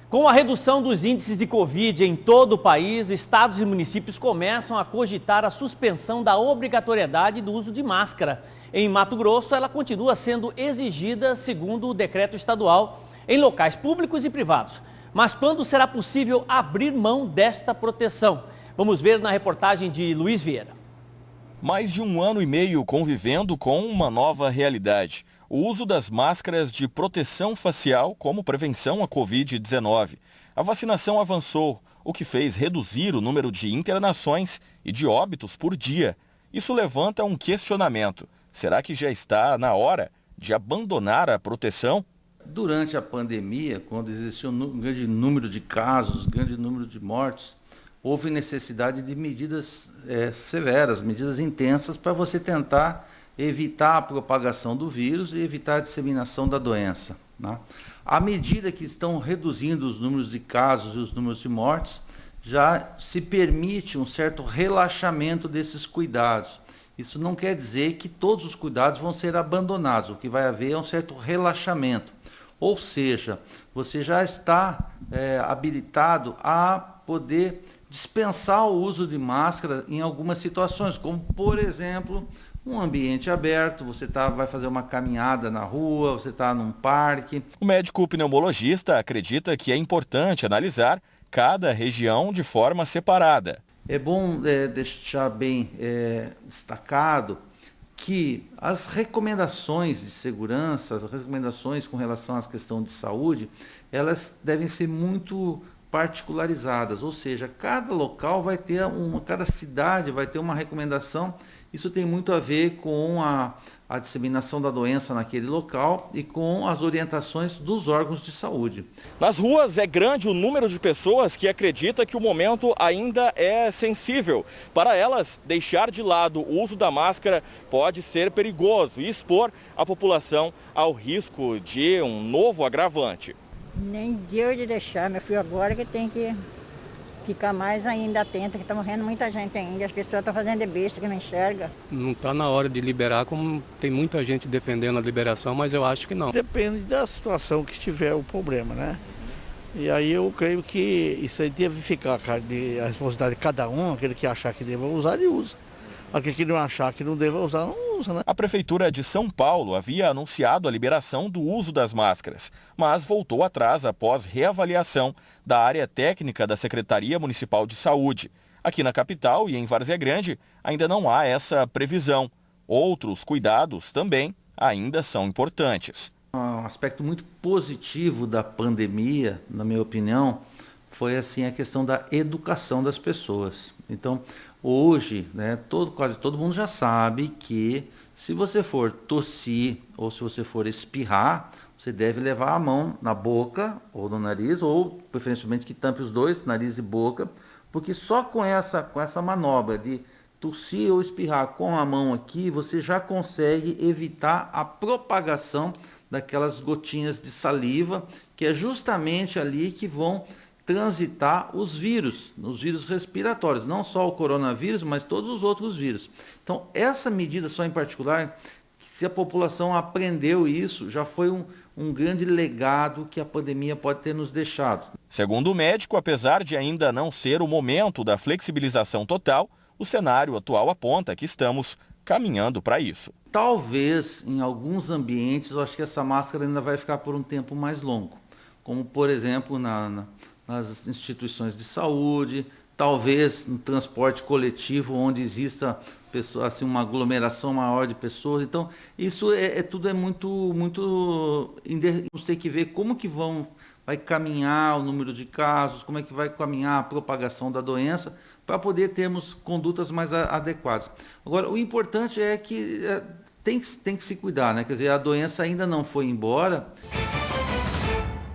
Com a redução dos índices de Covid em todo o país, estados e municípios começam a cogitar a suspensão da obrigatoriedade do uso de máscara. Em Mato Grosso, ela continua sendo exigida, segundo o decreto estadual, em locais públicos e privados. Mas quando será possível abrir mão desta proteção? Vamos ver na reportagem de Luiz Vieira. Mais de 1 ano e meio convivendo com uma nova realidade. O uso das máscaras de proteção facial como prevenção à Covid-19. A vacinação avançou, o que fez reduzir o número de internações e de óbitos por dia. Isso levanta um questionamento. Será que já está na hora de abandonar a proteção? Durante a pandemia, quando existiu um grande número de casos, grande número de mortes, houve necessidade de medidas severas, medidas intensas para você tentar evitar a propagação do vírus e evitar a disseminação da doença, né? À medida que estão reduzindo os números de casos e os números de mortes, já se permite um certo relaxamento desses cuidados. Isso não quer dizer que todos os cuidados vão ser abandonados, o que vai haver é um certo relaxamento. Ou seja, você já está habilitado a poder dispensar o uso de máscara em algumas situações, como, por exemplo, um ambiente aberto, você vai fazer uma caminhada na rua, você está num parque. O médico pneumologista acredita que é importante analisar cada região de forma separada. É bom deixar bem destacado que as recomendações de segurança, as recomendações com relação à questão de saúde, elas devem ser muito particularizadas, ou seja, cada local vai ter cada cidade vai ter uma recomendação. Isso tem muito a ver com a disseminação da doença naquele local e com as orientações dos órgãos de saúde. Nas ruas é grande o número de pessoas que acredita que o momento ainda é sensível. Para elas, deixar de lado o uso da máscara pode ser perigoso e expor a população ao risco de um novo agravante. Nem deu de deixar, meu filho, agora que tem que ficar mais ainda atento, que está morrendo muita gente ainda, as pessoas estão fazendo de besta que não enxerga. Não está na hora de liberar, como tem muita gente defendendo a liberação, mas eu acho que não. Depende da situação que tiver o problema, né? E aí eu creio que isso aí deve ficar a responsabilidade de cada um, aquele que achar que deva usar, ele usa. Aquele que não achar que não deva usar, não usa, né? A Prefeitura de São Paulo havia anunciado a liberação do uso das máscaras, mas voltou atrás após reavaliação da área técnica da Secretaria Municipal de Saúde. Aqui na capital e em Várzea Grande ainda não há essa previsão. Outros cuidados também ainda são importantes. Um aspecto muito positivo da pandemia, na minha opinião, foi assim a questão da educação das pessoas. Então, hoje, né, quase todo mundo já sabe que se você for tossir ou se você for espirrar, você deve levar a mão na boca ou no nariz, ou preferencialmente que tampe os dois, nariz e boca, porque só com essa manobra de tossir ou espirrar com a mão aqui, você já consegue evitar a propagação daquelas gotinhas de saliva, que é justamente ali que vão transitar os vírus respiratórios, não só o coronavírus, mas todos os outros vírus. Então, essa medida só em particular, se a população aprendeu isso, já foi um grande legado que a pandemia pode ter nos deixado. Segundo o médico, apesar de ainda não ser o momento da flexibilização total, o cenário atual aponta que estamos caminhando para isso. Talvez, em alguns ambientes, eu acho que essa máscara ainda vai ficar por um tempo mais longo, como, por exemplo, nas instituições de saúde, talvez no transporte coletivo, onde exista assim, uma aglomeração maior de pessoas. Então, isso tudo é muito... Vamos ter que ver como que vai caminhar o número de casos, como é que vai caminhar a propagação da doença, para poder termos condutas mais adequadas. Agora, o importante é que tem que se cuidar, né? Quer dizer, a doença ainda não foi embora.